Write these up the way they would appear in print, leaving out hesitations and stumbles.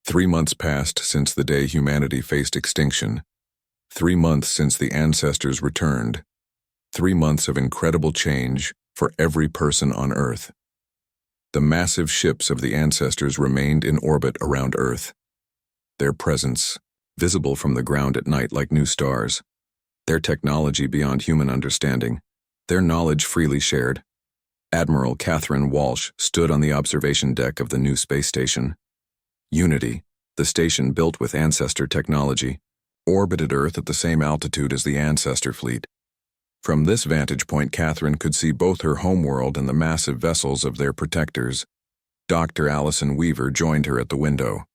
3 months passed since the day humanity faced extinction. 3 months since the ancestors returned. 3 months of incredible change for every person on Earth. The massive ships of the ancestors remained in orbit around Earth. Their presence, visible from the ground at night like new stars. Their technology beyond human understanding. Their knowledge freely shared. Admiral Catherine Walsh stood on the observation deck of the new space station. Unity, the station built with ancestor technology, orbited Earth at the same altitude as the ancestor fleet. From this vantage point, Catherine could see both her homeworld and the massive vessels of their protectors. Dr. Allison Weaver joined her at the window.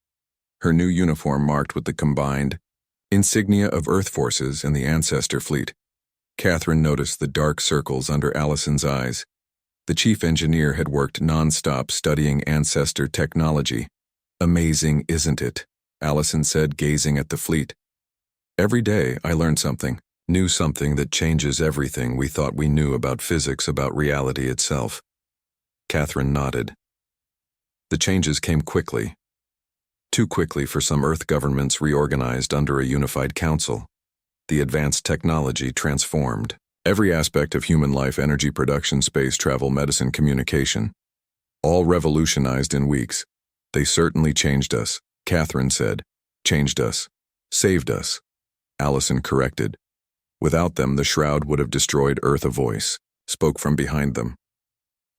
Her new uniform marked with the combined insignia of Earth forces and the ancestor fleet. Catherine noticed the dark circles under Allison's eyes. The chief engineer had worked non-stop studying ancestor technology. "Amazing, isn't it?" Allison said, gazing at the fleet. "Every day I learn something, knew something that changes everything we thought we knew about physics, about reality itself." Catherine nodded. The changes came quickly. Too quickly for some Earth governments reorganized under a unified council. The advanced technology transformed every aspect of human life: energy production, space travel, medicine, communication. All revolutionized in weeks. "They certainly changed us," Catherine said. "Changed us. Saved us." Allison corrected. "Without them, the shroud would have destroyed Earth." A voice spoke from behind them.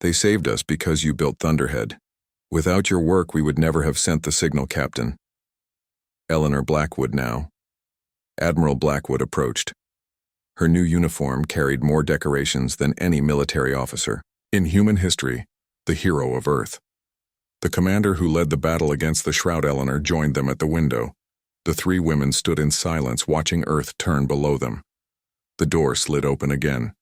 "They saved us because you built Thunderhead. Without your work, we would never have sent the signal, Captain." Eleanor Blackwood now. Admiral Blackwood approached. Her new uniform carried more decorations than any military officer in human history, the hero of Earth. The commander who led the battle against the Shroud. Eleanor joined them at the window. The three women stood in silence, watching Earth turn below them. The door slid open again.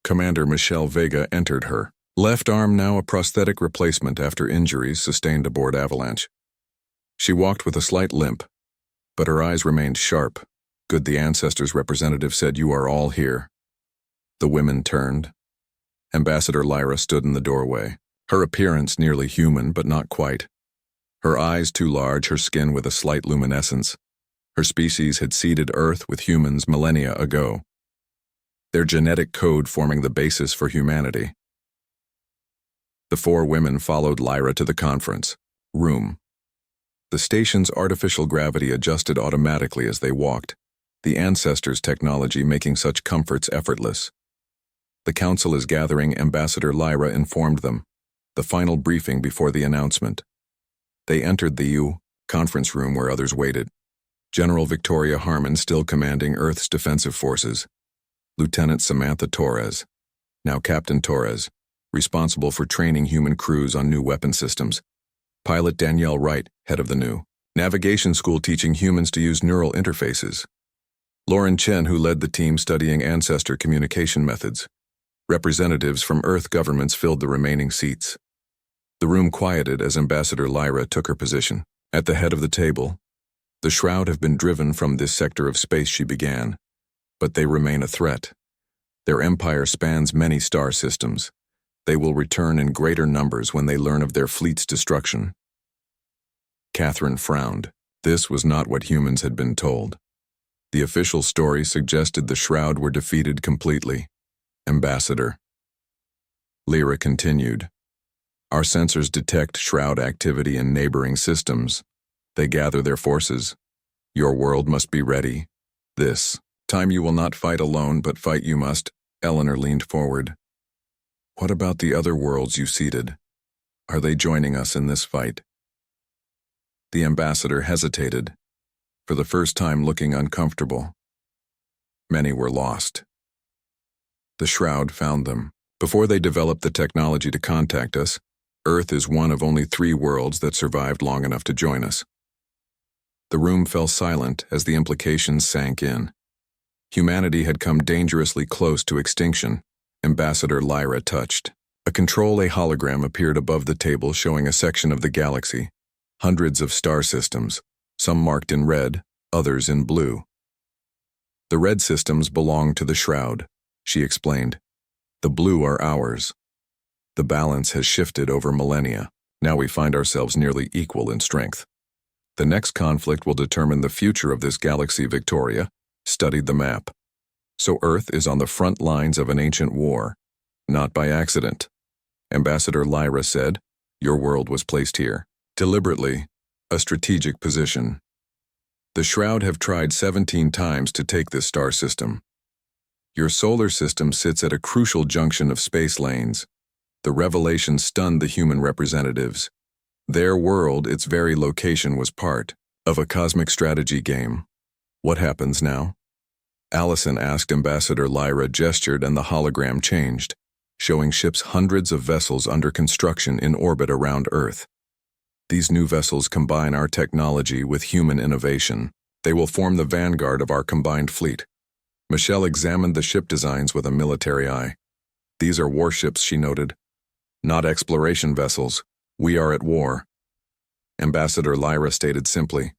Commander Michelle Vega entered, her left arm now a prosthetic replacement after injuries sustained aboard Avalanche. She walked with a slight limp, but her eyes remained sharp. "Good," the ancestors' representative said. "You are all here." The women turned. Ambassador Lyra stood in the doorway, her appearance nearly human but not quite. Her eyes too large, her skin with a slight luminescence. Her species had seeded Earth with humans millennia ago, their genetic code forming the basis for humanity. The four women followed Lyra to the conference room. The station's artificial gravity adjusted automatically as they walked, the ancestors' technology making such comforts effortless. "The council is gathering," Ambassador Lyra informed them, the final briefing before the announcement. They entered the conference room where others waited. General Victoria Harmon, still commanding Earth's defensive forces. Lieutenant Samantha Torres, now Captain Torres, responsible for training human crews on new weapon systems. Pilot Danielle Wright, head of the new navigation school teaching humans to use neural interfaces. Lauren Chen, who led the team studying ancestor communication methods. Representatives from Earth governments filled the remaining seats. The room quieted as Ambassador Lyra took her position at the head of the table. "The Shroud have been driven from this sector of space," she began, "but they remain a threat. Their empire spans many star systems. They will return in greater numbers when they learn of their fleet's destruction." Catherine frowned. This was not what humans had been told. The official story suggested the Shroud were defeated completely. Ambassador Lyra continued, "Our sensors detect Shroud activity in neighboring systems. They gather their forces. Your world must be ready. This time you will not fight alone, but fight you must." Eleanor leaned forward. "What about the other worlds you seeded? Are they joining us in this fight?" The ambassador hesitated, for the first time looking uncomfortable. "Many were lost. The Shroud found them. Before they developed the technology to contact us, Earth is one of only 3 worlds that survived long enough to join us." The room fell silent as the implications sank in. Humanity had come dangerously close to extinction. Ambassador Lyra touched. A Control-A hologram appeared above the table, showing a section of the galaxy. Hundreds of star systems, some marked in red, others in blue. "The red systems belong to the Shroud," she explained. "The blue are ours. The balance has shifted over millennia. Now we find ourselves nearly equal in strength." The next conflict will determine the future of this galaxy. Victoria studied the map. So Earth is on the front lines of an ancient war, not by accident. Ambassador Lyra said, "Your world was placed here, deliberately, a strategic position. The Shroud have tried 17 times to take this star system. Your solar system sits at a crucial junction of space lanes. The revelation stunned the human representatives. Their world, its very location, was part of a cosmic strategy game. What happens now?" Allison asked. Ambassador Lyra gestured and the hologram changed, showing ships, hundreds of vessels under construction in orbit around Earth. These new vessels combine our technology with human innovation. They will form the vanguard of our combined fleet. Michelle examined the ship designs with a military eye. "These are warships," she noted. "Not exploration vessels. We are at war." Ambassador Lyra stated simply,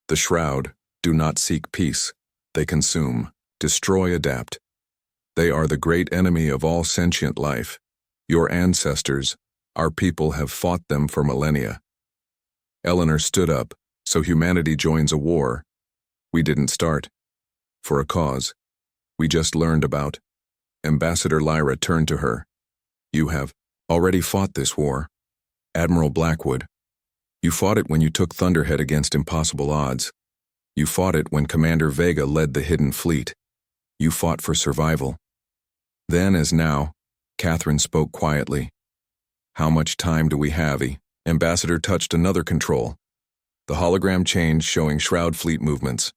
"The Shroud do not seek peace. They consume, destroy, adapt. They are the great enemy of all sentient life. Your ancestors, our people, have fought them for millennia." Eleanor stood up. "So humanity joins a war. We didn't start. For a cause. We just learned about." Ambassador Lyra turned to her. "You have already fought this war. Admiral Blackwood. You fought it when you took Thunderhead against impossible odds. You fought it when Commander Vega led the Hidden Fleet. You fought for survival. Then as now," Catherine spoke quietly. "How much time do we have?" Ambassador touched another control. The hologram changed, showing Shroud fleet movements.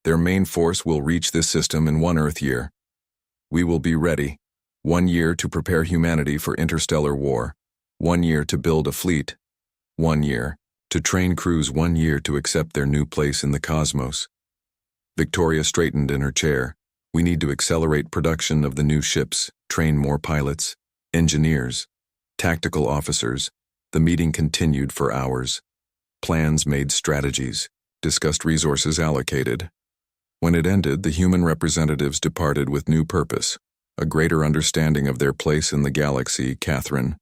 "Their main force will reach this system in 1 Earth year. We will be ready. 1 year to prepare humanity for interstellar war. 1 year to build a fleet. 1 year to train crews. 1 year to accept their new place in the cosmos." Victoria straightened in her chair. "We need to accelerate production of the new ships, train more pilots, engineers, tactical officers." The meeting continued for hours. Plans made, strategies, discussed, resources allocated. When it ended, the human representatives departed with new purpose, a greater understanding of their place in the galaxy. Catherine,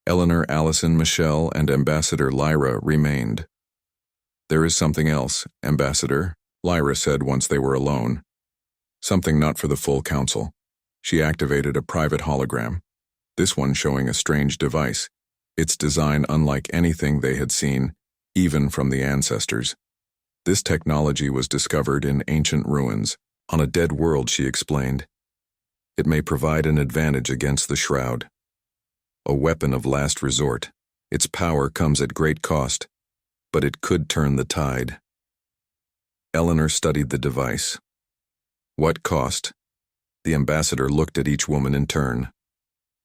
Eleanor, Allison, Michelle, and Ambassador Lyra remained. "There is something else, Ambassador," Lyra said once they were alone. "Something not for the full council." She activated a private hologram, this one showing a strange device, its design unlike anything they had seen, even from the ancestors. This technology was discovered in ancient ruins, on a dead world, she explained. It may provide an advantage against the Shroud. A weapon of last resort. Its power comes at great cost, but it could turn the tide. Eleanor studied the device. "What cost?" The ambassador looked at each woman in turn.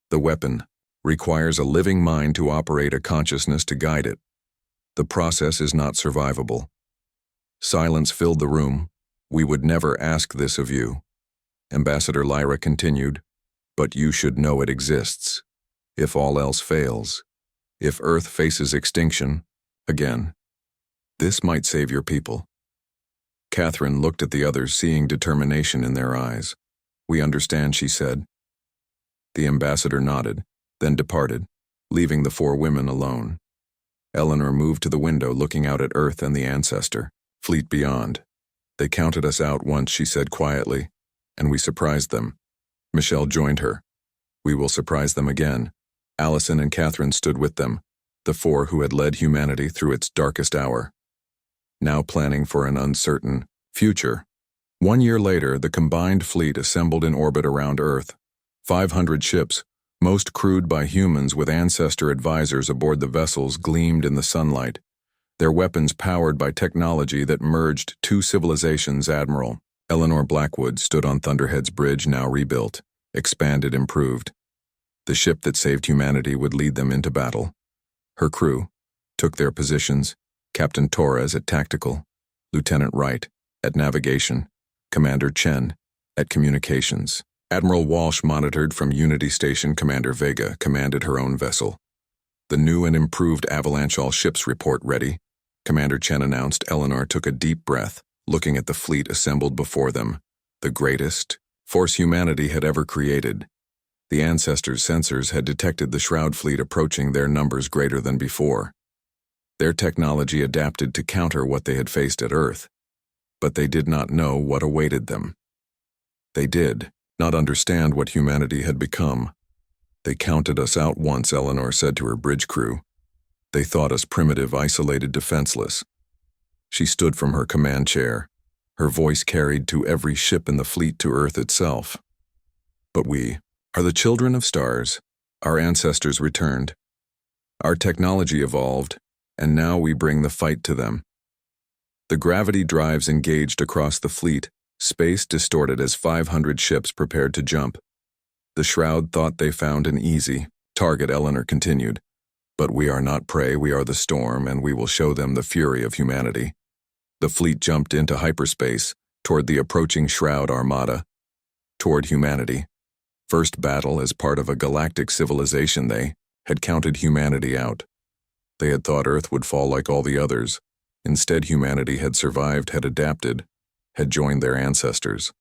"The weapon requires a living mind to operate, a consciousness to guide it. The process is not survivable." Silence filled the room. "We would never ask this of you," Ambassador Lyra continued, "but you should know it exists. If all else fails, if Earth faces extinction, again, this might save your people." Catherine looked at the others, seeing determination in their eyes. "We understand," she said. The ambassador nodded, then departed, leaving the 4 women alone. Eleanor moved to the window, looking out at Earth and the ancestor fleet beyond. "They counted us out once," she said quietly, "and we surprised them." Michelle joined her. "We will surprise them again." Allison and Catherine stood with them, the 4 who had led humanity through its darkest hour, now planning for an uncertain future. 1 year later, the combined fleet assembled in orbit around Earth. 500 ships, most crewed by humans with ancestor advisors aboard the vessels, gleamed in the sunlight, their weapons powered by technology that merged 2 civilizations. Admiral Eleanor Blackwood stood on Thunderhead's bridge, now rebuilt, expanded, improved. The ship that saved humanity would lead them into battle. Her crew took their positions, Captain Torres at tactical, Lieutenant Wright at navigation, Commander Chen at communications. Admiral Walsh monitored from Unity Station. Commander Vega commanded her own vessel. The new and improved Avalanche all ships report ready, Commander Chen announced. Eleanor took a deep breath, looking at the fleet assembled before them, the greatest force humanity had ever created. The ancestors' sensors had detected the Shroud fleet approaching, their numbers greater than before. Their technology adapted to counter what they had faced at Earth, but they did not know what awaited them. They did not understand what humanity had become. They counted us out once, Eleanor said to her bridge crew. They thought us primitive, isolated, defenseless. She stood from her command chair, her voice carried to every ship in the fleet to Earth itself. But we are the children of stars. Our ancestors returned. Our technology evolved, and now we bring the fight to them. The gravity drives engaged across the fleet, space distorted as 500 ships prepared to jump. The Shroud thought they found an easy target, Eleanor continued. But we are not prey, we are the storm, and we will show them the fury of humanity. The fleet jumped into hyperspace, toward the approaching Shroud armada, toward humanity. First battle as part of a galactic civilization, they had counted humanity out. They had thought Earth would fall like all the others. Instead, humanity had survived, had adapted, had joined their ancestors.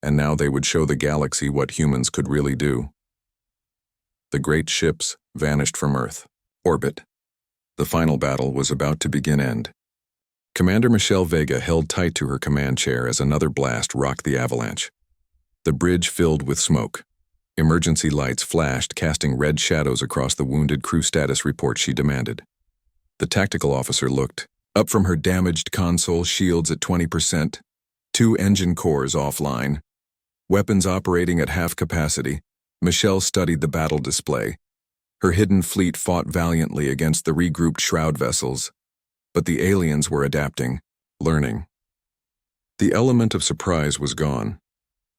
And now they would show the galaxy what humans could really do. The great ships vanished from Earth orbit. The final battle was about to begin. End. Commander Michelle Vega held tight to her command chair as another blast rocked the avalanche. The bridge filled with smoke. Emergency lights flashed, casting red shadows across the wounded crew. Status report, she demanded. The tactical officer looked up from her damaged console, shields at 20%, 2 engine cores offline, weapons operating at half capacity. Michelle studied the battle display. Her hidden fleet fought valiantly against the regrouped Shroud vessels, but the aliens were adapting, learning. The element of surprise was gone.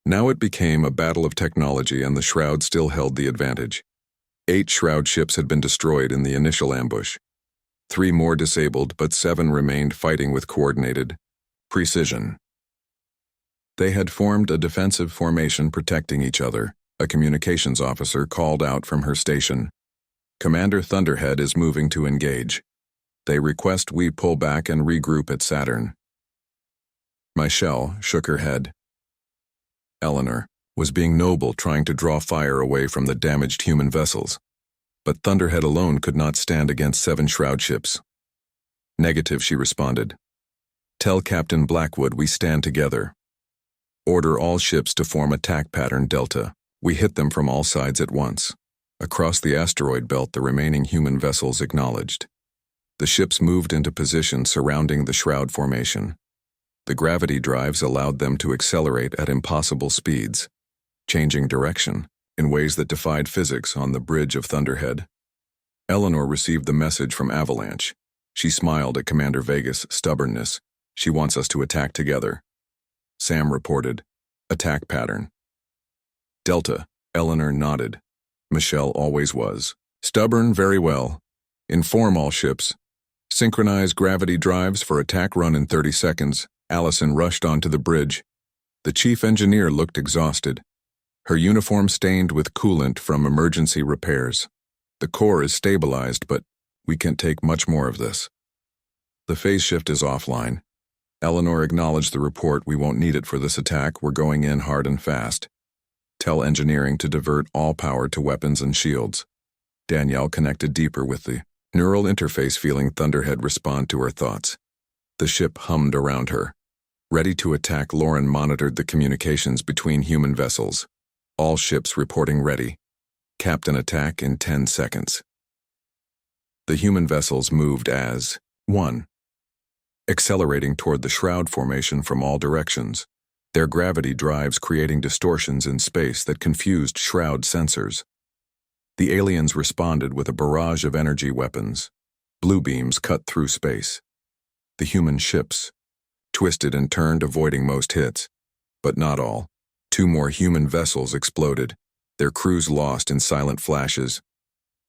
Now it became a battle of technology, and the Shroud still held the advantage. 8 Shroud ships had been destroyed in the initial ambush. 3 more disabled, but 7 remained, fighting with coordinated precision. They had formed a defensive formation, protecting each other. A communications officer called out from her station. Commander Thunderhead is moving to engage. They request we pull back and regroup at Saturn. Michelle shook her head. Eleanor was being noble, trying to draw fire away from the damaged human vessels. But Thunderhead alone could not stand against 7 Shroud ships. Negative, she responded. Tell Captain Blackwood we stand together. Order all ships to form attack pattern Delta. We hit them from all sides at once. Across the asteroid belt, the remaining human vessels acknowledged. The ships moved into position surrounding the Shroud formation. The gravity drives allowed them to accelerate at impossible speeds, changing direction in ways that defied physics on the bridge of Thunderhead. Eleanor received the message from Avalanche. She smiled at Commander Vega's stubbornness. She wants us to attack together. Sam reported, attack pattern. Delta, Eleanor nodded. Michelle always was. Stubborn, very well. Inform all ships. Synchronize gravity drives for attack run in 30 seconds. Allison rushed onto the bridge. The chief engineer looked exhausted. Her uniform stained with coolant from emergency repairs. The core is stabilized, but we can't take much more of this. The phase shift is offline. Eleanor acknowledged the report. We won't need it for this attack. We're going in hard and fast. Tell engineering to divert all power to weapons and shields. Danielle connected deeper with the neural interface, feeling Thunderhead respond to her thoughts. The ship hummed around her. Ready to attack, Lauren monitored the communications between human vessels. All ships reporting ready. Captain attack in 10 seconds. The human vessels moved as one, accelerating toward the Shroud formation from all directions. Their gravity drives creating distortions in space that confused Shroud sensors. The aliens responded with a barrage of energy weapons. Blue beams cut through space. The human ships twisted and turned, avoiding most hits, but not all. 2 more human vessels exploded, their crews lost in silent flashes.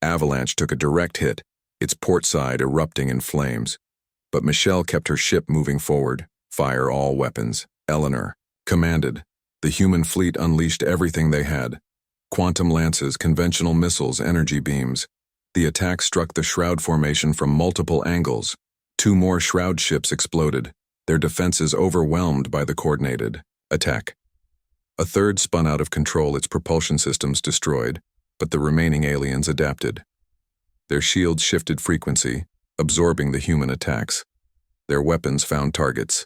Avalanche took a direct hit, its port side erupting in flames. But Michelle kept her ship moving forward. Fire all weapons, Eleanor commanded. The human fleet unleashed everything they had. Quantum lances, conventional missiles, energy beams. The attack struck the Shroud formation from multiple angles. 2 more Shroud ships exploded, their defenses overwhelmed by the coordinated attack. A third spun out of control, its propulsion systems destroyed, but the remaining aliens adapted. Their shields shifted frequency, absorbing the human attacks. Their weapons found targets.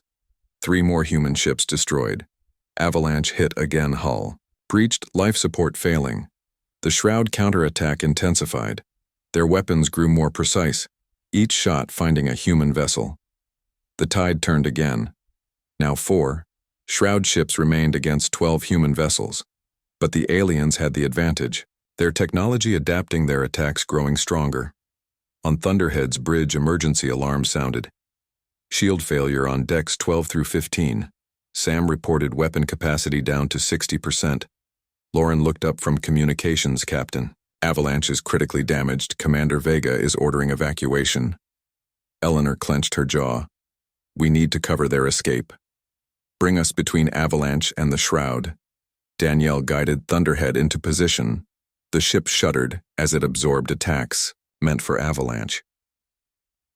3 more human ships destroyed. Avalanche hit again hull. Breached, life support failing. The Shroud counterattack intensified. Their weapons grew more precise, each shot finding a human vessel. The tide turned again. Now 4 Shroud ships remained against 12 human vessels. But the aliens had the advantage, their technology adapting, their attacks growing stronger. On Thunderhead's bridge, emergency alarm sounded. Shield failure on decks 12 through 15. Sam reported weapon capacity down to 60%. Lauren looked up from communications. Captain, Avalanche is critically damaged. Commander Vega is ordering evacuation. Eleanor clenched her jaw. We need to cover their escape. Bring us between Avalanche and the Shroud. Danielle guided Thunderhead into position. The ship shuddered as it absorbed attacks meant for Avalanche.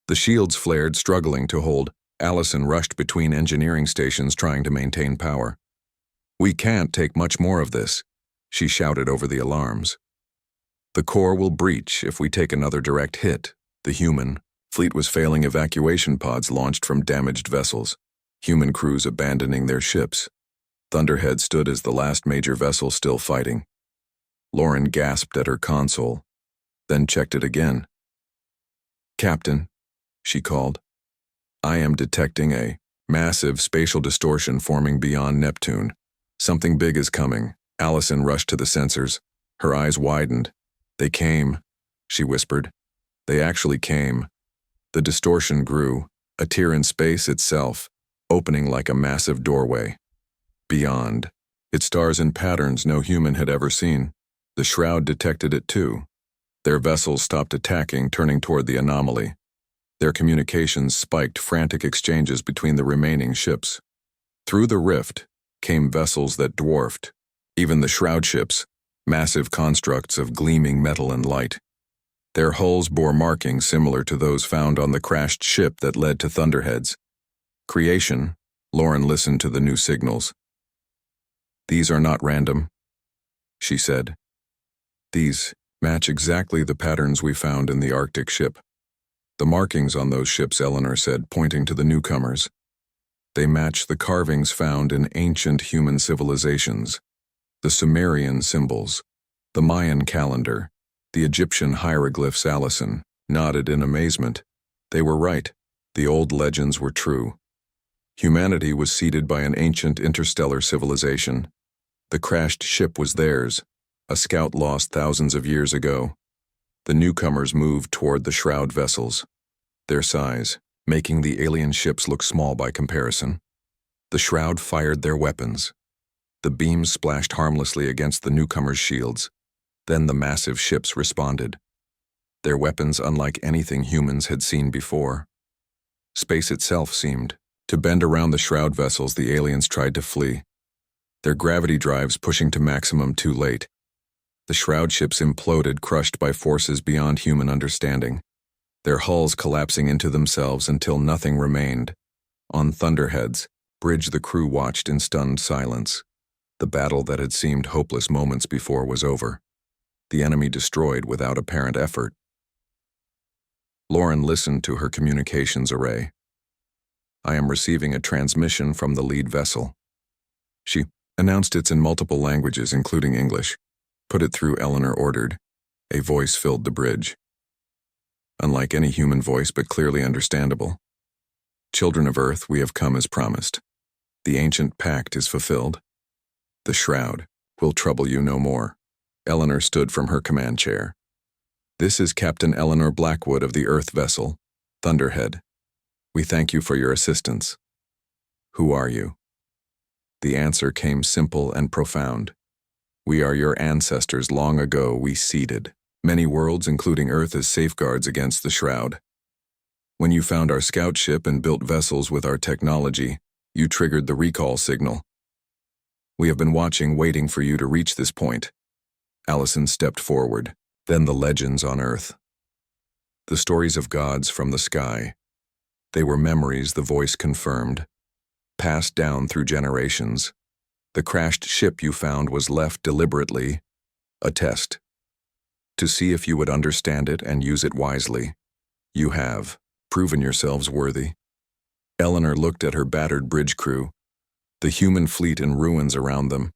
The shields flared, struggling to hold. Allison rushed between engineering stations trying to maintain power. We can't take much more of this, she shouted over the alarms. The core will breach if we take another direct hit. The human fleet was failing, evacuation pods launched from damaged vessels, human crews abandoning their ships. Thunderhead stood as the last major vessel still fighting. Lauren gasped at her console, then checked it again. Captain, she called. I am detecting a massive spatial distortion forming beyond Neptune. Something big is coming. Allison rushed to the sensors. Her eyes widened. They came, she whispered. They actually came. The distortion grew, a tear in space itself, opening like a massive doorway. Beyond, it stars in patterns no human had ever seen. The Shroud detected it too. Their vessels stopped attacking, turning toward the anomaly. Their communications spiked, frantic exchanges between the remaining ships. Through the rift came vessels that dwarfed even the Shroud ships, massive constructs of gleaming metal and light. Their hulls bore markings similar to those found on the crashed ship that led to Thunderhead's creation. Lauren listened to the new signals. These are not random, she said. These match exactly the patterns we found in the Arctic ship. The markings on those ships, Eleanor said, pointing to the newcomers. They match the carvings found in ancient human civilizations. The Sumerian symbols, the Mayan calendar, the Egyptian hieroglyphs. Allison nodded in amazement. They were right. The old legends were true. Humanity was seeded by an ancient interstellar civilization. The crashed ship was theirs, a scout lost thousands of years ago. The newcomers moved toward the Shroud vessels, their size making the alien ships look small by comparison. The Shroud fired their weapons. The beams splashed harmlessly against the newcomers' shields. Then the massive ships responded. Their weapons unlike anything humans had seen before. Space itself seemed to bend around the Shroud vessels. The aliens tried to flee, their gravity drives pushing to maximum too late. The Shroud ships imploded, crushed by forces beyond human understanding, their hulls collapsing into themselves until nothing remained. On Thunderhead's bridge, the crew watched in stunned silence. The battle that had seemed hopeless moments before was over. The enemy destroyed without apparent effort. Lauren listened to her communications array. I am receiving a transmission from the lead vessel. She announced it's in multiple languages, including English. Put it through, Eleanor ordered. A voice filled the bridge. Unlike any human voice, but clearly understandable. Children of Earth, we have come as promised. The ancient pact is fulfilled. The Shroud will trouble you no more. Eleanor stood from her command chair. This is Captain Eleanor Blackwood of the Earth vessel, Thunderhead. We thank you for your assistance. Who are you? The answer came simple and profound. We are your ancestors. Long ago we seeded many worlds, including Earth, as safeguards against the Shroud. When you found our scout ship and built vessels with our technology, you triggered the recall signal. We have been watching, waiting for you to reach this point. Allison stepped forward. Then the legends on Earth. The stories of gods from the sky. They were memories, the voice confirmed, passed down through generations. The crashed ship you found was left deliberately, a test, to see if you would understand it and use it wisely. You have. proven yourselves worthy. Eleanor looked at her battered bridge crew, the human fleet in ruins around them,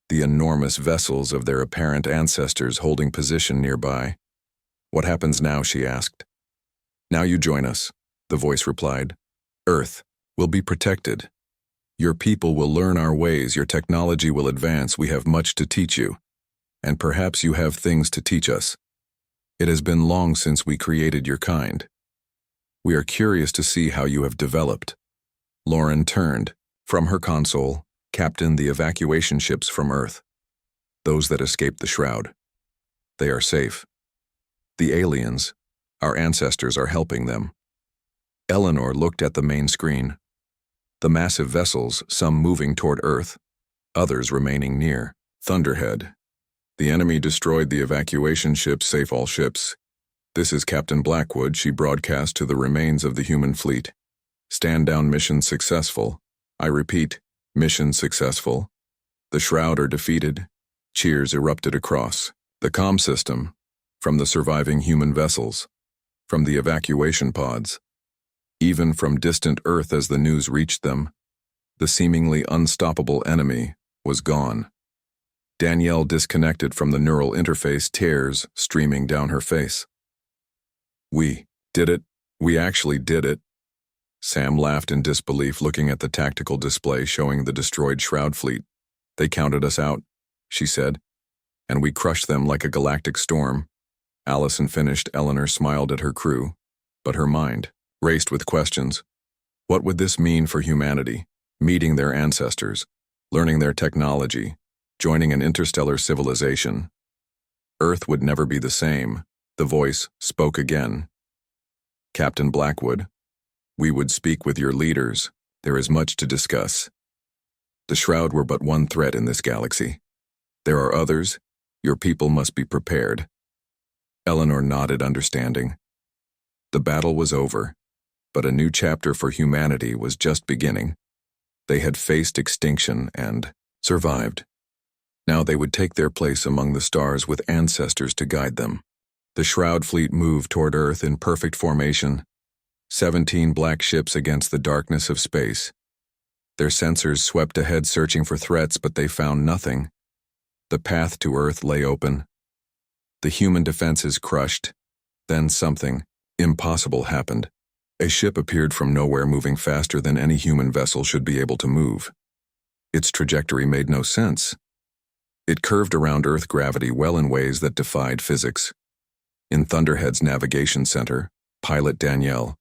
the enormous vessels of their apparent ancestors holding position nearby. What happens now, she asked. Now you join us, the voice replied. Earth will be protected. Your people will learn our ways, your technology will advance, we have much to teach you. And perhaps you have things to teach us. It has been long since we created your kind. We are curious to see how you have developed. Lauren turned. From her console, captained the evacuation ships from Earth. Those that escaped the shroud. They are safe. The aliens, our ancestors, are helping them. Eleanor looked at the main screen. The massive vessels, some moving toward Earth, others remaining near. Thunderhead. The enemy destroyed the evacuation ships, save all ships. This is Captain Blackwood, she broadcast to the remains of the human fleet. Stand down, mission successful. I repeat, mission successful. The shroud are defeated. Cheers erupted across the comm system, from the surviving human vessels, from the evacuation pods, even from distant Earth as the news reached them. The seemingly unstoppable enemy was gone. Danielle disconnected from the neural interface, tears streaming down her face. We did it. We actually did it. Sam laughed in disbelief, looking at the tactical display showing the destroyed shroud fleet. They counted us out, she said, and we crushed them like a galactic storm. Allison finished. Eleanor smiled at her crew, but her mind raced with questions. What would this mean for humanity? Meeting their ancestors, learning their technology, joining an interstellar civilization. Earth would never be the same. The voice spoke again. Captain Blackwood, we would speak with your leaders. There is much to discuss. The shroud were but one threat in this galaxy. There are others. Your people must be prepared. Eleanor nodded, understanding. The battle was over, but a new chapter for humanity was just beginning. They had faced extinction and survived. Now they would take their place among the stars with ancestors to guide them. The shroud fleet moved toward Earth in perfect formation, 17 black ships against the darkness of space. Their sensors swept ahead searching for threats, but they found nothing. The path to Earth lay open. The human defenses crushed. Then something impossible happened. A ship appeared from nowhere, moving faster than any human vessel should be able to move. Its trajectory made no sense. It curved around Earth gravity well in ways that defied physics. In Thunderhead's navigation center, pilot Danielle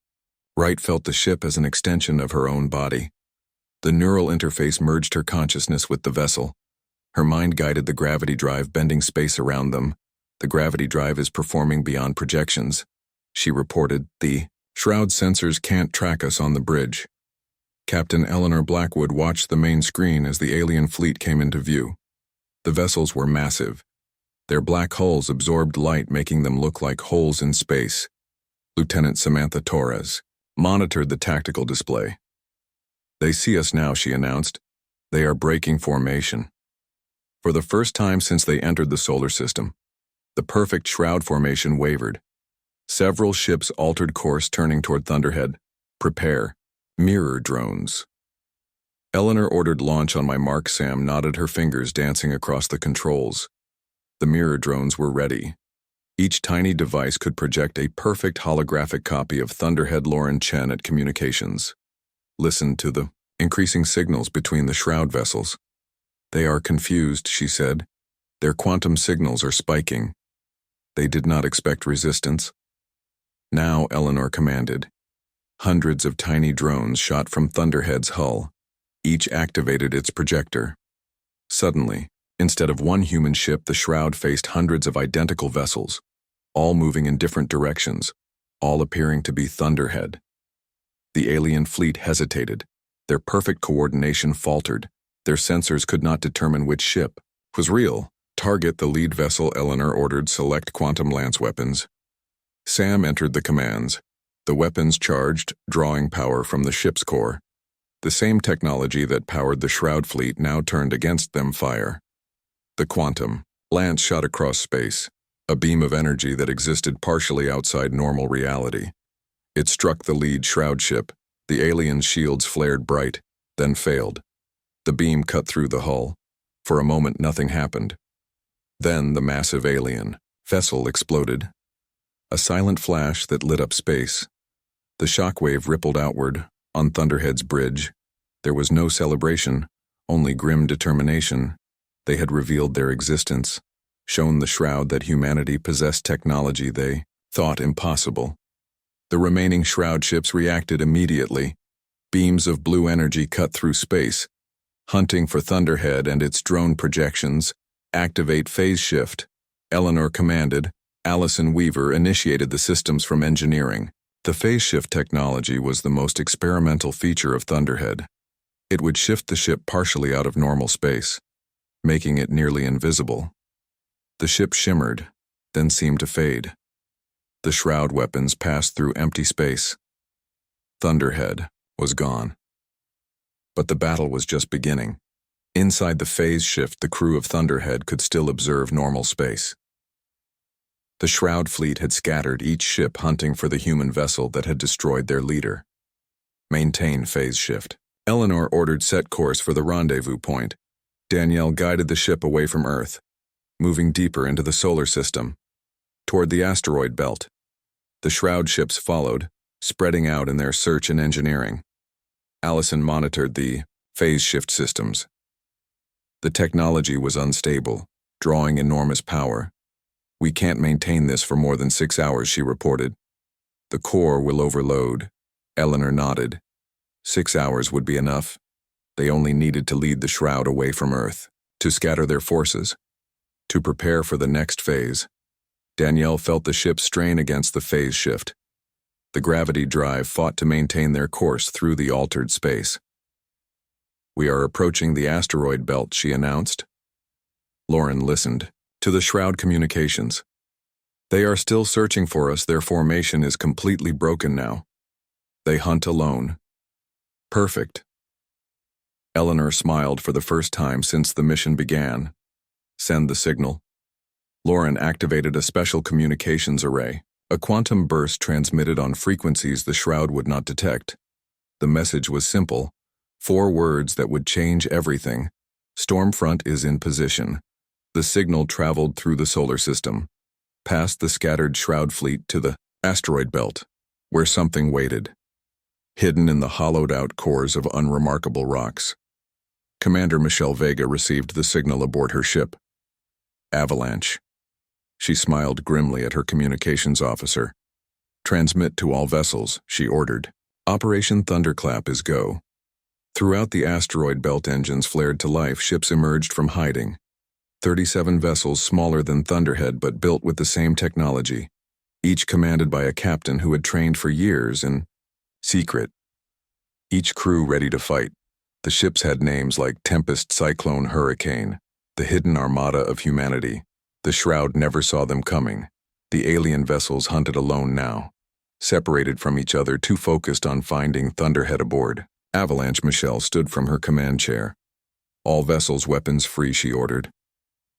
Wright felt the ship as an extension of her own body. The neural interface merged her consciousness with the vessel. Her mind guided the gravity drive, bending space around them. The gravity drive is performing beyond projections, she reported. The shroud sensors can't track us on the bridge. Captain Eleanor Blackwood watched the main screen as the alien fleet came into view. The vessels were massive. Their black hulls absorbed light, making them look like holes in space. Lieutenant Samantha Torres monitored the tactical display. They see us now, she announced. They are breaking formation. For the first time since they entered the solar system, the perfect shroud formation wavered. Several ships altered course, turning toward Thunderhead. Prepare. Mirror drones. Eleanor ordered launch on my mark. Sam nodded, her fingers dancing across the controls. The mirror drones were ready. Each tiny device could project a perfect holographic copy of Thunderhead. Lauren Chen at communications listened to the increasing signals between the shroud vessels. They are confused, she said. Their quantum signals are spiking. They did not expect resistance. Now, Eleanor commanded. Hundreds of tiny drones shot from Thunderhead's hull. Each activated its projector. Suddenly, instead of one human ship, the shroud faced hundreds of identical vessels, all moving in different directions, all appearing to be Thunderhead. The alien fleet hesitated. Their perfect coordination faltered. Their sensors could not determine which ship was real. Target the lead vessel, Eleanor ordered. Select quantum lance weapons. Sam entered the commands. The weapons charged, drawing power from the ship's core. The same technology that powered the shroud fleet now turned against them fire. The quantum lance shot across space, a beam of energy that existed partially outside normal reality. It struck the lead shroud ship. The alien's shields flared bright, then failed. The beam cut through the hull. For a moment, nothing happened. Then the massive alien vessel exploded. A silent flash that lit up space. The shockwave rippled outward on Thunderhead's bridge. There was no celebration, only grim determination. They had revealed their existence, shown the shroud that humanity possessed technology they thought impossible. The remaining shroud ships reacted immediately. Beams of blue energy cut through space, hunting for Thunderhead and its drone projections. Activate phase shift. Eleanor commanded. Allison Weaver initiated the systems from engineering. The phase shift technology was the most experimental feature of Thunderhead. It would shift the ship partially out of normal space, making it nearly invisible. The ship shimmered, then seemed to fade. The shroud weapons passed through empty space. Thunderhead was gone. But the battle was just beginning. Inside the phase shift, the crew of Thunderhead could still observe normal space. The shroud fleet had scattered, each ship hunting for the human vessel that had destroyed their leader. Maintain phase shift. Eleanor ordered set course for the rendezvous point. Danielle guided the ship away from Earth, moving deeper into the solar system, toward the asteroid belt. The shroud ships followed, spreading out in their search and engineering. Allison monitored the phase shift systems. The technology was unstable, drawing enormous power. "We can't maintain this for more than 6 hours," she reported. "The core will overload." Eleanor nodded. 6 hours would be enough. They only needed to lead the shroud away from Earth, to scatter their forces, to prepare for the next phase. Danielle felt the ship strain against the phase shift. The gravity drive fought to maintain their course through the altered space. "We are approaching the asteroid belt," she announced. Lauren listened to the shroud communications. "They are still searching for us. Their formation is completely broken now. They hunt alone." "Perfect." Eleanor smiled for the first time since the mission began. "Send the signal." Lauren activated a special communications array. A quantum burst transmitted on frequencies the shroud would not detect. The message was simple, 4 words that would change everything. "Stormfront is in position." The signal traveled through the solar system, past the scattered shroud fleet to the asteroid belt, where something waited, hidden in the hollowed-out cores of unremarkable rocks. Commander Michelle Vega received the signal aboard her ship. "Avalanche." She smiled grimly at her communications officer. "Transmit to all vessels," she ordered. "Operation Thunderclap is go." Throughout the asteroid belt, engines flared to life. Ships emerged from hiding. 37 vessels smaller than Thunderhead but built with the same technology, each commanded by a captain who had trained for years in secret. Each crew ready to fight. The ships had names like Tempest, Cyclone, Hurricane, the hidden armada of humanity. The shroud never saw them coming. The alien vessels hunted alone now, separated from each other, too focused on finding Thunderhead aboard. Avalanche. Michelle stood from her command chair. "All vessels weapons free," she ordered.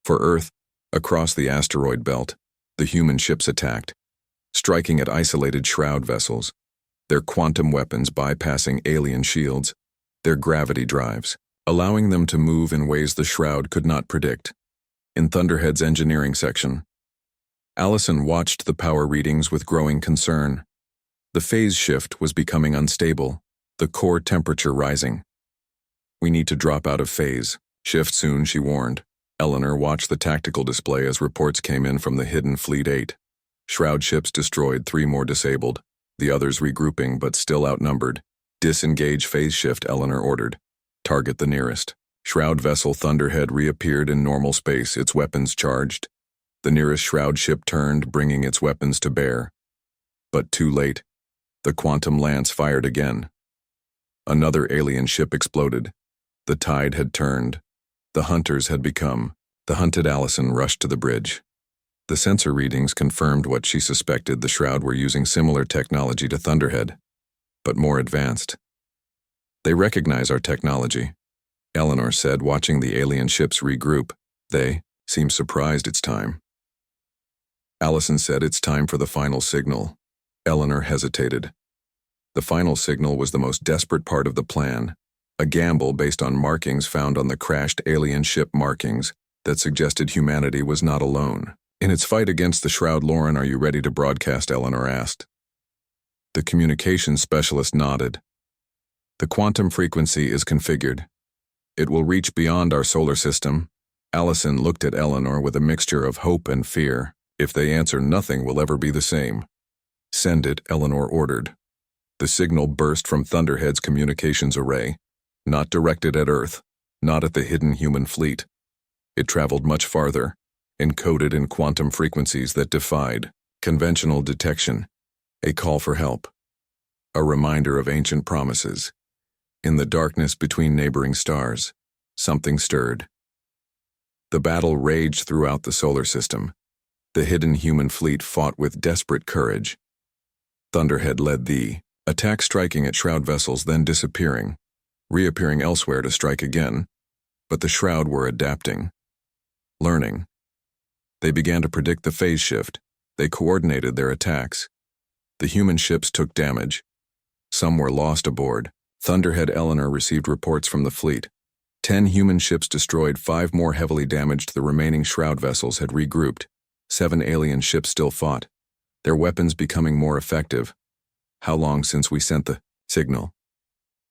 For Earth, across the asteroid belt, the human ships attacked, striking at isolated shroud vessels, their quantum weapons bypassing alien shields, their gravity drives, allowing them to move in ways the shroud could not predict. In Thunderhead's engineering section, Allison watched the power readings with growing concern. The phase shift was becoming unstable, the core temperature rising. "We need to drop out of phase shift soon," she warned. Eleanor watched the tactical display as reports came in from the hidden Fleet 8. Shroud ships destroyed, 3 more disabled, the others regrouping but still outnumbered. "Disengage phase shift," Eleanor ordered. "Target the nearest." Shroud vessel Thunderhead reappeared in normal space, its weapons charged. The nearest shroud ship turned, bringing its weapons to bear. But too late. The quantum lance fired again. Another alien ship exploded. The tide had turned. The hunters had become. The hunted. Allison rushed to the bridge. The sensor readings confirmed what she suspected. The shroud were using similar technology to Thunderhead, but more advanced. "They recognize our technology," Eleanor said, watching the alien ships regroup. "They seem surprised it's time." Allison said, "It's time for the final signal." Eleanor hesitated. The final signal was the most desperate part of the plan, a gamble based on markings found on the crashed alien ship markings that suggested humanity was not alone. In its fight against the shroud, Lauren, are you ready to broadcast? Eleanor asked. The communications specialist nodded. The quantum frequency is configured. It will reach beyond our solar system. Allison looked at Eleanor with a mixture of hope and fear. If they answer, nothing will ever be the same. Send it, Eleanor ordered. The signal burst from Thunderhead's communications array, not directed at Earth, not at the hidden human fleet. It traveled much farther, encoded in quantum frequencies that defied conventional detection, a call for help, a reminder of ancient promises. In the darkness between neighboring stars, something stirred. The battle raged throughout the solar system. The hidden human fleet fought with desperate courage. Thunderhead led the attack, striking at shroud vessels, then disappearing, reappearing elsewhere to strike again. But the shroud were adapting, learning. They began to predict the phase shift. They coordinated their attacks. The human ships took damage. Some were lost aboard. Thunderhead Eleanor received reports from the fleet. 10 human ships destroyed, 5 more heavily damaged. The remaining shroud vessels had regrouped. 7 alien ships still fought, their weapons becoming more effective. How long since we sent the signal?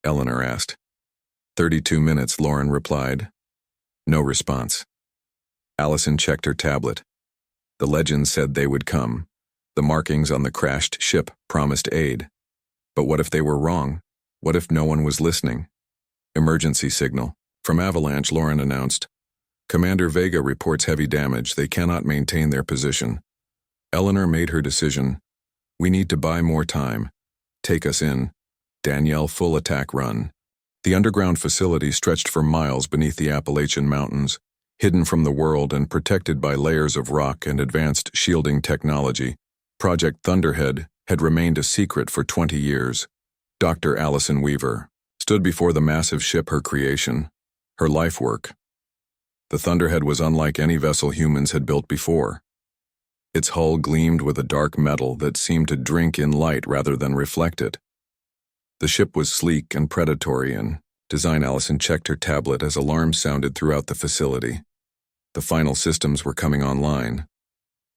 Eleanor asked. 32 minutes, Lauren replied. No response. Allison checked her tablet. The legend said they would come. The markings on the crashed ship promised aid. But what if they were wrong? What if no one was listening? Emergency signal. From Avalanche, Lauren announced. Commander Vega reports heavy damage. They cannot maintain their position. Eleanor made her decision. We need to buy more time. Take us in. Danielle, full attack run. The underground facility stretched for miles beneath the Appalachian Mountains, hidden from the world and protected by layers of rock and advanced shielding technology. Project Thunderhead had remained a secret for 20 years. Dr. Allison Weaver stood before the massive ship, her creation, her life work. The Thunderhead was unlike any vessel humans had built before. Its hull gleamed with a dark metal that seemed to drink in light rather than reflect it. The ship was sleek and predatory in design. Allison checked her tablet as alarms sounded throughout the facility. The final systems were coming online,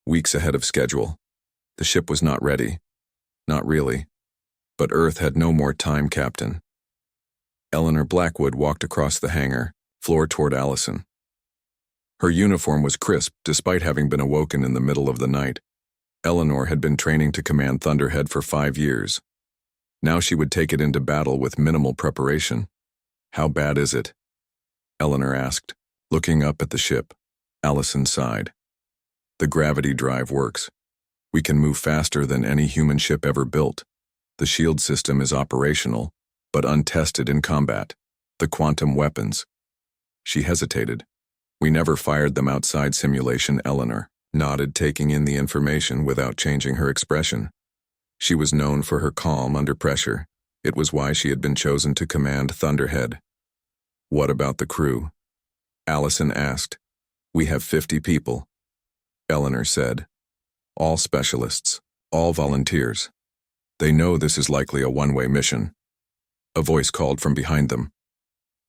weeks ahead of schedule. The ship was not ready. Not really. But Earth had no more time, Captain. Eleanor Blackwood walked across the hangar, floor toward Allison. Her uniform was crisp despite having been awoken in the middle of the night. Eleanor had been training to command Thunderhead for 5 years. Now she would take it into battle with minimal preparation. How bad is it? Eleanor asked, looking up at the ship. Allison sighed. The gravity drive works. We can move faster than any human ship ever built. The shield system is operational, but untested in combat. The quantum weapons. She hesitated. We never fired them outside simulation. Eleanor nodded, taking in the information without changing her expression. She was known for her calm under pressure. It was why she had been chosen to command Thunderhead. What about the crew? Allison asked. We have 50 people. Eleanor said. All specialists, all volunteers. They know this is likely a one-way mission. A voice called from behind them.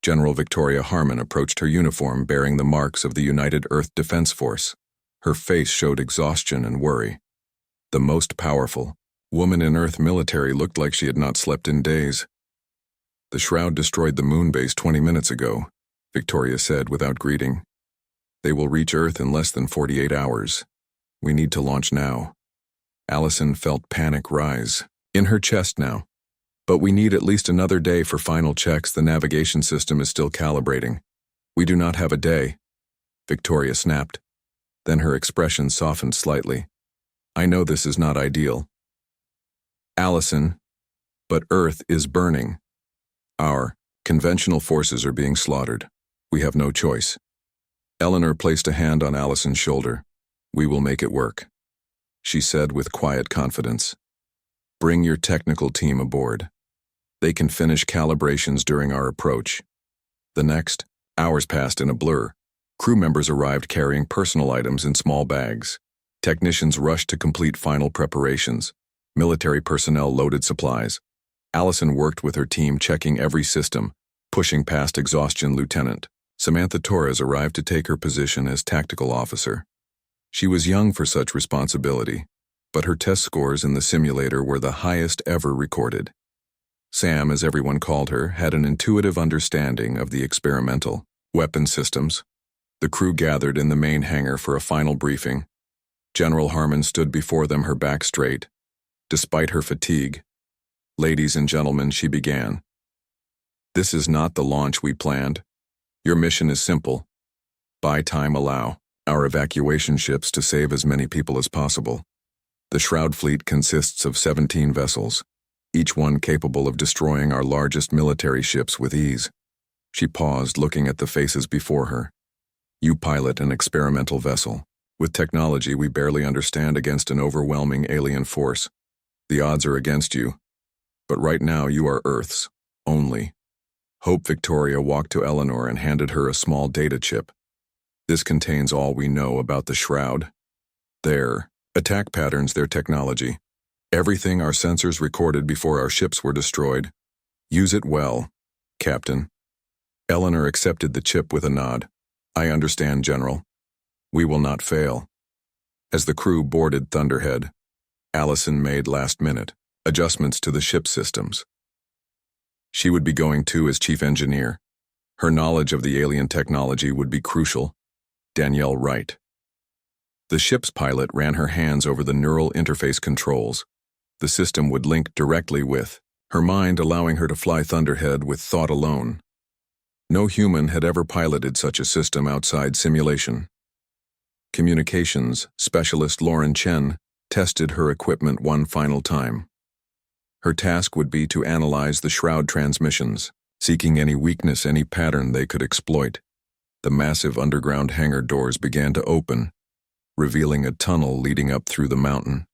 General Victoria Harmon approached her uniform bearing the marks of the United Earth Defense Force. Her face showed exhaustion and worry. The most powerful woman in Earth military looked like she had not slept in days. The shroud destroyed the moon base 20 minutes ago, Victoria said without greeting. They will reach Earth in less than 48 hours. We need to launch now. Allison felt panic rise in her chest now. But we need at least another day for final checks. The navigation system is still calibrating. We do not have a day, Victoria snapped. Then her expression softened slightly. I know this is not ideal. Allison, but Earth is burning. Our conventional forces are being slaughtered. We have no choice. Eleanor placed a hand on Allison's shoulder. We will make it work, she said with quiet confidence. Bring your technical team aboard. They can finish calibrations during our approach. The next hours passed in a blur. Crew members arrived carrying personal items in small bags. Technicians rushed to complete final preparations. Military personnel loaded supplies. Allison worked with her team, checking every system, pushing past exhaustion. Lieutenant Samantha Torres arrived to take her position as tactical officer. She was young for such responsibility, but her test scores in the simulator were the highest ever recorded. Sam, as everyone called her, had an intuitive understanding of the experimental weapon systems. The crew gathered in the main hangar for a final briefing. General Harmon stood before them, her back straight, despite her fatigue. "Ladies and gentlemen," she began, "this is not the launch we planned. Your mission is simple. Buy time, allow our evacuation ships to save as many people as possible. The Shroud fleet consists of 17 vessels, each one capable of destroying our largest military ships with ease." She paused, looking at the faces before her. "You pilot an experimental vessel, with technology we barely understand, against an overwhelming alien force. The odds are against you, but right now you are Earth's only hope." Victoria walked to Eleanor and handed her a small data chip. "This contains all we know about the Shroud. Their attack patterns, their technology. Everything our sensors recorded before our ships were destroyed. Use it well, Captain." Eleanor accepted the chip with a nod. "I understand, General. We will not fail." As the crew boarded Thunderhead, Allison made last-minute adjustments to the ship systems. She would be going too as chief engineer. Her knowledge of the alien technology would be crucial. Danielle Wright. The ship's pilot ran her hands over the neural interface controls. The system would link directly with her mind, allowing her to fly Thunderhead with thought alone. No human had ever piloted such a system outside simulation. Communications specialist Lauren Chen tested her equipment one final time. Her task would be to analyze the Shroud transmissions, seeking any weakness, any pattern they could exploit. The massive underground hangar doors began to open, revealing a tunnel leading up through the mountain.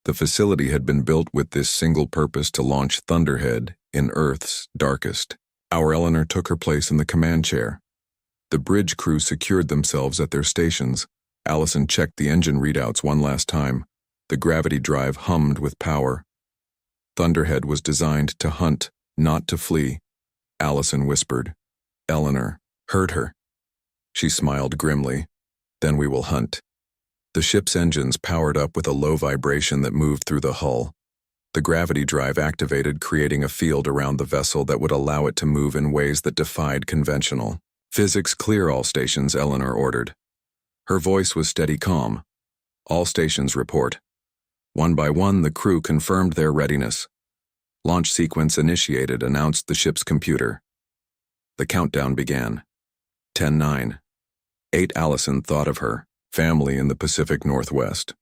The facility had been built with this single purpose: to launch Thunderhead in Earth's darkest hour. Eleanor took her place in the command chair. The bridge crew secured themselves at their stations. Allison checked the engine readouts one last time. The gravity drive hummed with power. Thunderhead was designed to hunt, not to flee. Allison whispered. Eleanor heard her. She smiled grimly. "Then we will hunt." The ship's engines powered up with a low vibration that moved through the hull. The gravity drive activated, creating a field around the vessel that would allow it to move in ways that defied conventional physics. "Clear all stations," Eleanor ordered. Her voice was steady, calm. "All stations report." One by one, the crew confirmed their readiness. "Launch sequence initiated," announced the ship's computer. The countdown began. 10-9. 8. Allison thought of her family in the Pacific Northwest.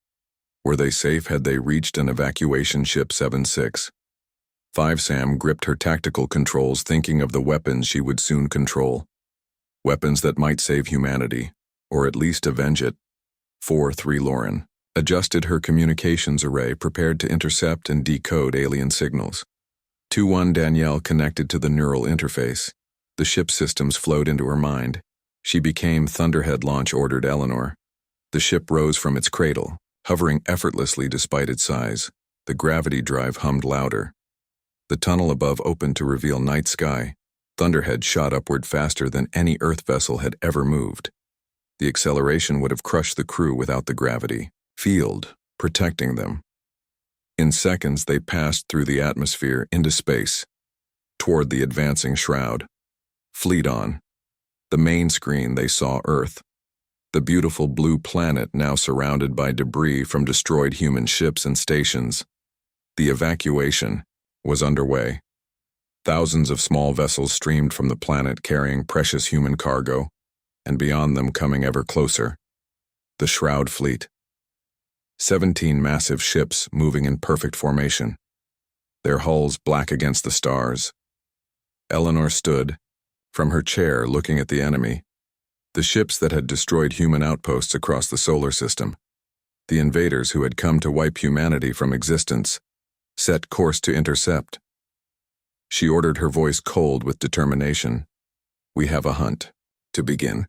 Were they safe? Had they reached an evacuation ship? 7-6. 5. Sam gripped her tactical controls, thinking of the weapons she would soon control. Weapons that might save humanity, or at least avenge it. 4-3. Lauren adjusted her communications array, prepared to intercept and decode alien signals. 2-1. Danielle connected to the neural interface. The ship systems flowed into her mind. She became Thunderhead. "Launch," ordered Eleanor. The ship rose from its cradle, hovering effortlessly despite its size. The gravity drive hummed louder. The tunnel above opened to reveal night sky. Thunderhead shot upward faster than any Earth vessel had ever moved. The acceleration would have crushed the crew without the gravity field protecting them. In seconds, they passed through the atmosphere into space, toward the advancing Shroud. Fleet on. The main screen, they saw Earth. The beautiful blue planet now surrounded by debris from destroyed human ships and stations. The evacuation was underway. Thousands of small vessels streamed from the planet, carrying precious human cargo, and beyond them, coming ever closer, the Shroud fleet. 17 massive ships moving in perfect formation, their hulls black against the stars. Eleanor stood from her chair, looking at the enemy. The ships that had destroyed human outposts across the solar system. The invaders who had come to wipe humanity from existence, set course to intercept. She ordered, her voice cold with determination. "We have a hunt to begin."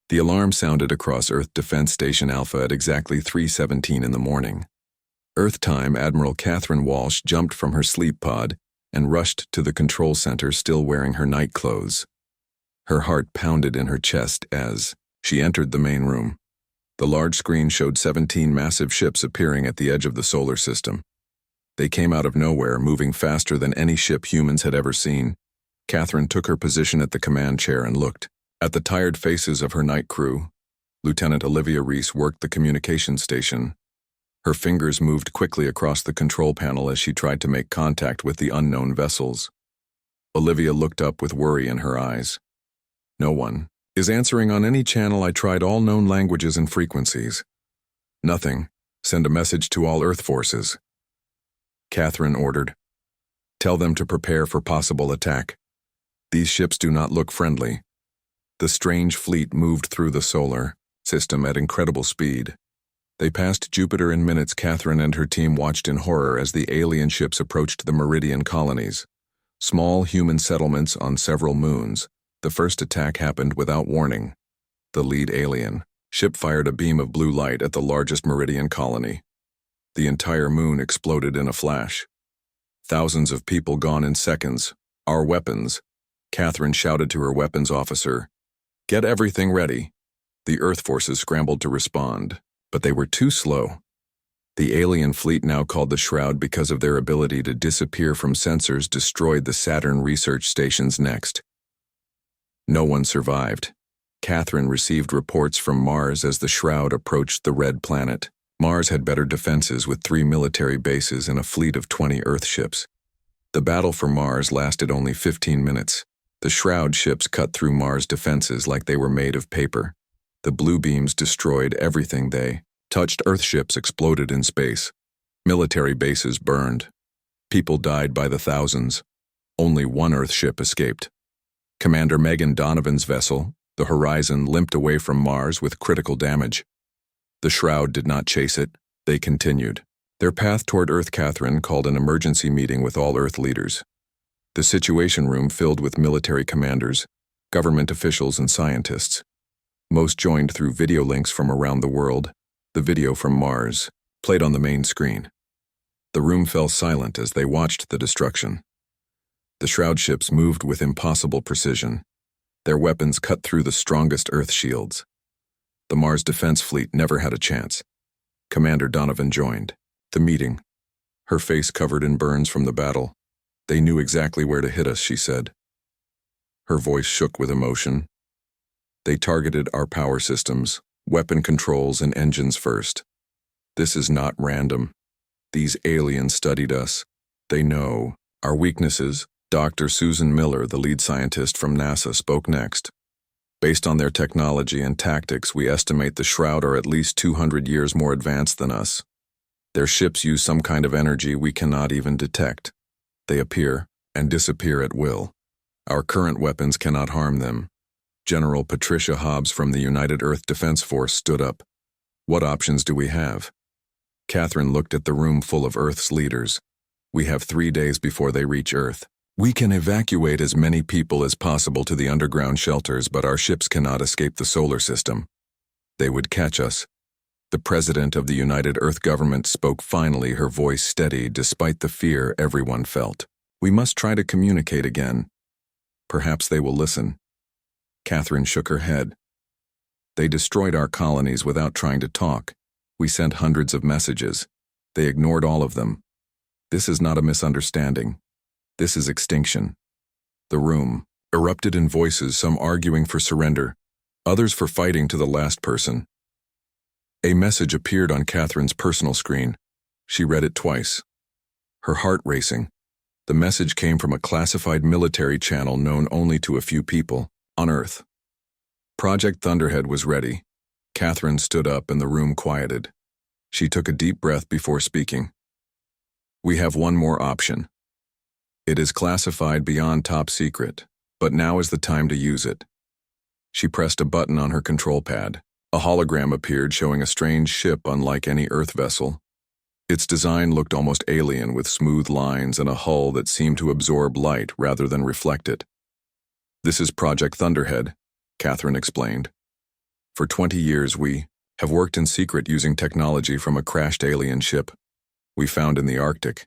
The alarm sounded across Earth Defense Station Alpha at exactly 3:17 in the morning. Earth time, Admiral Catherine Walsh jumped from her sleep pod, and rushed to the control center still wearing her night clothes. Her heart pounded in her chest as she entered the main room. The large screen showed 17 massive ships appearing at the edge of the solar system. They came out of nowhere, moving faster than any ship humans had ever seen. Catherine took her position at the command chair and looked at the tired faces of her night crew. Lieutenant Olivia Reese worked the communications station. Her fingers moved quickly across the control panel as she tried to make contact with the unknown vessels. Olivia looked up with worry in her eyes. No one is answering on any channel. I tried all known languages and frequencies. Nothing. Send a message to all Earth forces. Catherine ordered. Tell them to prepare for possible attack. These ships do not look friendly. The strange fleet moved through the solar system at incredible speed. They passed Jupiter in minutes. Catherine and her team watched in horror as the alien ships approached the Meridian colonies, small human settlements on several moons. The first attack happened without warning. The lead alien ship fired a beam of blue light at the largest Meridian colony. The entire moon exploded in a flash. Thousands of people gone in seconds. Our weapons. Catherine shouted to her weapons officer. Get everything ready. The Earth forces scrambled to respond, but they were too slow. The alien fleet, now called the Shroud because of their ability to disappear from sensors, destroyed the Saturn research stations next. No one survived. Catherine received reports from Mars as the Shroud approached the red planet. Mars had better defenses with 3 military bases and a fleet of 20 Earth ships. The battle for Mars lasted only 15 minutes. The Shroud ships cut through Mars' defenses like they were made of paper. The blue beams destroyed everything they touched. Earth ships exploded in space. Military bases burned. People died by the thousands. Only one Earth ship escaped. Commander Megan Donovan's vessel, the Horizon, limped away from Mars with critical damage. The Shroud did not chase it. They continued their path toward Earth. Catherine called an emergency meeting with all Earth leaders. The Situation Room filled with military commanders, government officials, and scientists. Most joined through video links from around the world. The video from Mars played on the main screen. The room fell silent as they watched the destruction. The Shroud ships moved with impossible precision. Their weapons cut through the strongest Earth shields. The Mars defense fleet never had a chance. Commander Donovan joined the meeting, her face covered in burns from the battle. They knew exactly where to hit us, she said. Her voice shook with emotion. They targeted our power systems, weapon controls, and engines first. This is not random. These aliens studied us. They know our weaknesses. Dr. Susan Miller, the lead scientist from NASA, spoke next. Based on their technology and tactics, we estimate the Shroud are at least 200 years more advanced than us. Their ships use some kind of energy we cannot even detect. They appear and disappear at will. Our current weapons cannot harm them. General Patricia Hobbs from the United Earth Defense Force stood up. What options do we have? Catherine looked at the room full of Earth's leaders. We have 3 days before they reach Earth. We can evacuate as many people as possible to the underground shelters, but our ships cannot escape the solar system. They would catch us. The President of the United Earth Government spoke finally, her voice steady despite the fear everyone felt. We must try to communicate again. Perhaps they will listen. Catherine shook her head. They destroyed our colonies without trying to talk. We sent hundreds of messages. They ignored all of them. This is not a misunderstanding. This is extinction. The room erupted in voices, some arguing for surrender, others for fighting to the last person. A message appeared on Catherine's personal screen. She read it twice, her heart racing. The message came from a classified military channel known only to a few people on Earth. Project Thunderhead was ready. Catherine stood up and the room quieted. She took a deep breath before speaking. We have one more option. It is classified beyond top secret, but now is the time to use it. She pressed a button on her control pad. A hologram appeared showing a strange ship unlike any Earth vessel. Its design looked almost alien, with smooth lines and a hull that seemed to absorb light rather than reflect it. This is Project Thunderhead, Catherine explained. For 20 years we have worked in secret using technology from a crashed alien ship we found in the Arctic.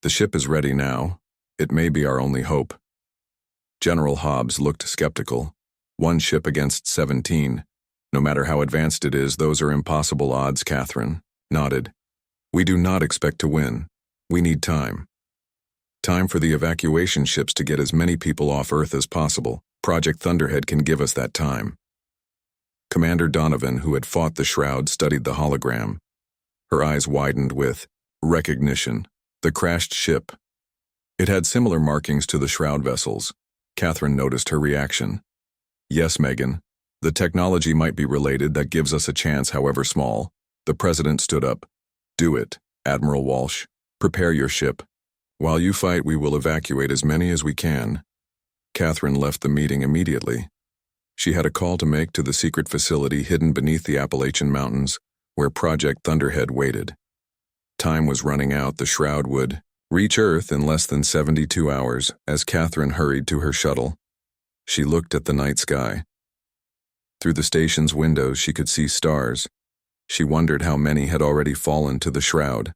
The ship is ready now. It may be our only hope. General Hobbs looked skeptical. 1 ship against 17. No matter how advanced it is, those are impossible odds, Catherine nodded. We do not expect to win. We need time. Time for the evacuation ships to get as many people off Earth as possible. Project Thunderhead can give us that time. Commander Donovan, who had fought the Shroud, studied the hologram. Her eyes widened with recognition. The crashed ship. It had similar markings to the Shroud vessels. Catherine noticed her reaction. Yes, Megan. The technology might be related. That gives us a chance, however small. The president stood up. Do it, Admiral Walsh. Prepare your ship. While you fight, we will evacuate as many as we can. Catherine left the meeting immediately. She had a call to make to the secret facility hidden beneath the Appalachian Mountains, where Project Thunderhead waited. Time was running out. The Shroud would reach Earth in less than 72 hours. As Catherine hurried to her shuttle, she looked at the night sky. Through the station's windows, she could see stars. She wondered how many had already fallen to the Shroud.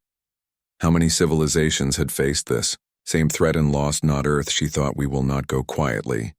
How many civilizations had faced this same threat and lost not Earth? She thought, we will not go quietly.